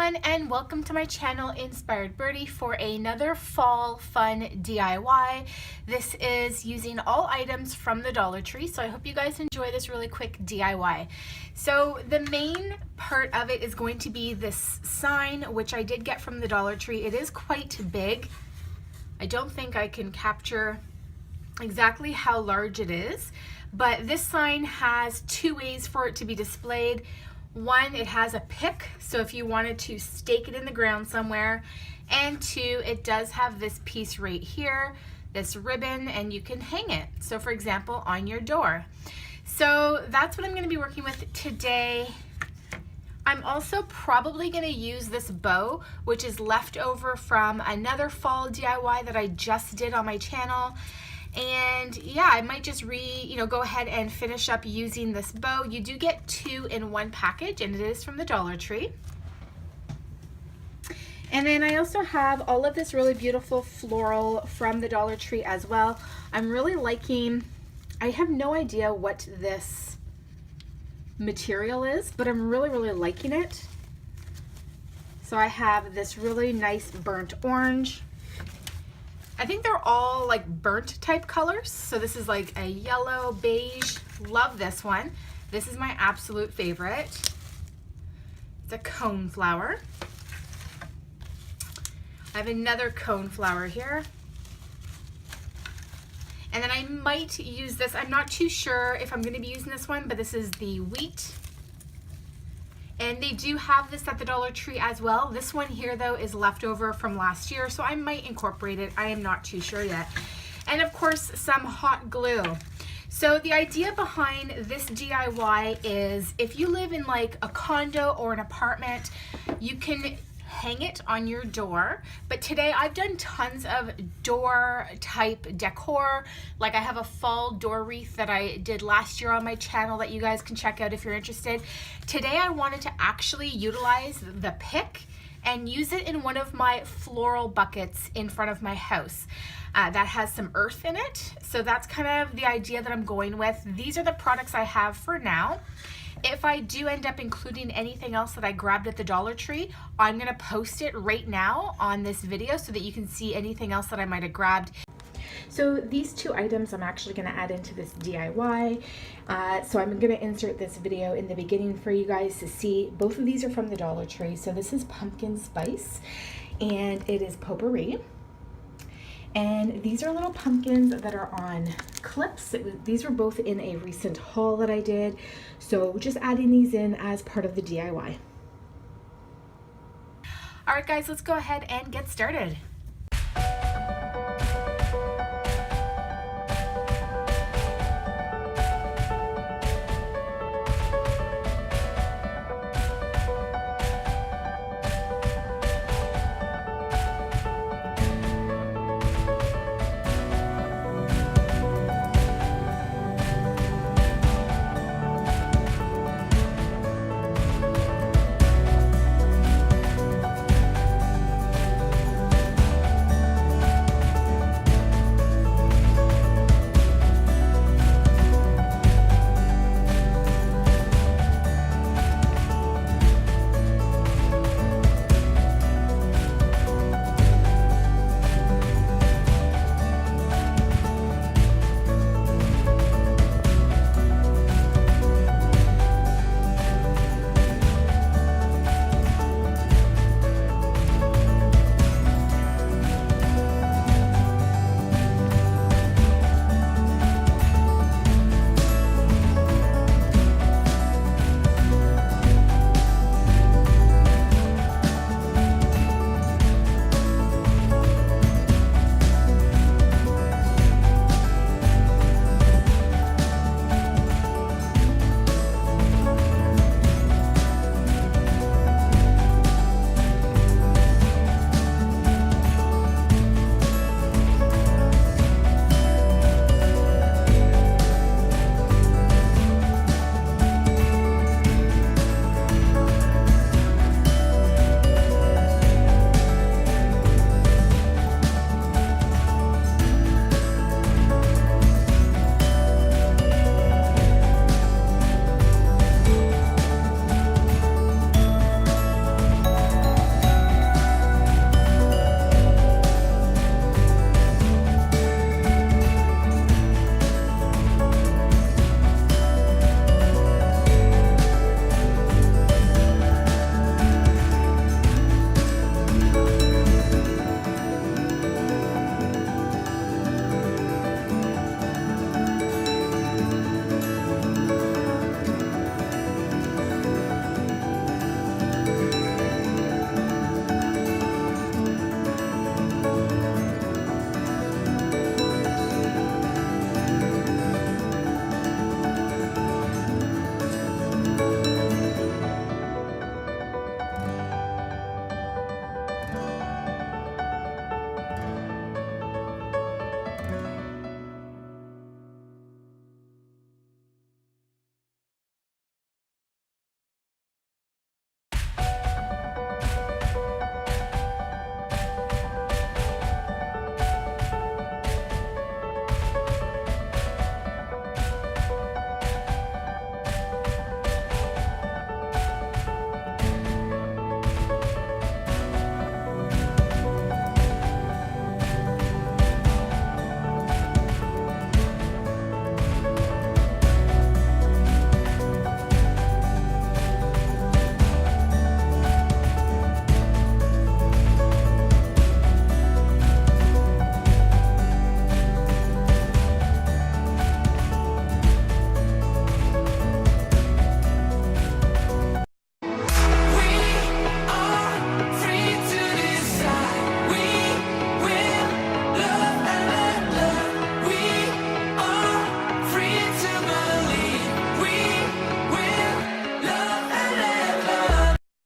everyone, and welcome to my channel Inspired Birdie for another fall fun DIY. This is using all items from the Dollar Tree, so I hope you guys enjoy this really quick DIY. So the main part of it is going to be this sign, which I did get from the Dollar Tree. It is quite big. I don't think I can capture exactly how large it is, but this sign has two ways for it to be displayed. One, it has a pick, so if you wanted to stake it in the ground somewhere, and two, it does have this piece right here, this ribbon, and you can hang it. So for example, on your door. So that's what I'm going to be working with today. I'm also probably going to use this bow, which is left over from another fall DIY that I just did on my channel. And yeah, I might just go ahead and finish up using this bow. You do get 2 in 1 package, and it is from the Dollar Tree. And then I also have all of this really beautiful floral from the Dollar Tree as well. I'm really liking, I have no idea what this material is, but I'm really liking it. So I have this really nice burnt orange. I think they're all like burnt type colors. So this is like a yellow, beige. Love this one. This is my absolute favorite. It's a cone flower. I have another cone flower here. And then I might use this. I'm not too sure if I'm going to be using this one, but this is the wheat. And they do have this at the Dollar Tree as well. This one here though is leftover from last year, so I might incorporate it. I am not too sure yet. And of course, some hot glue. So the idea behind this DIY is if you live in like a condo or an apartment, you can hang it on your door. But today I've done tons of door type decor. Like I have a fall door wreath that I did last year on my channel that you guys can check out if you're interested. Today I wanted to actually utilize the pick and use it in one of my floral buckets in front of my house that has some earth in it. So that's kind of the idea that I'm going with. These are the products I have for now. If I do end up including anything else that I grabbed at the Dollar Tree, I'm going to post it right now on this video so that you can see anything else that I might have grabbed. So these 2 items I'm actually going to add into this DIY. So I'm going to insert this video in the beginning for you guys to see. Both of these are from the Dollar Tree. So this is pumpkin spice and it is potpourri. And these are little pumpkins that are on clips. These were both in a recent haul that I did. So just adding these in as part of the DIY. All right guys, let's go ahead and get started.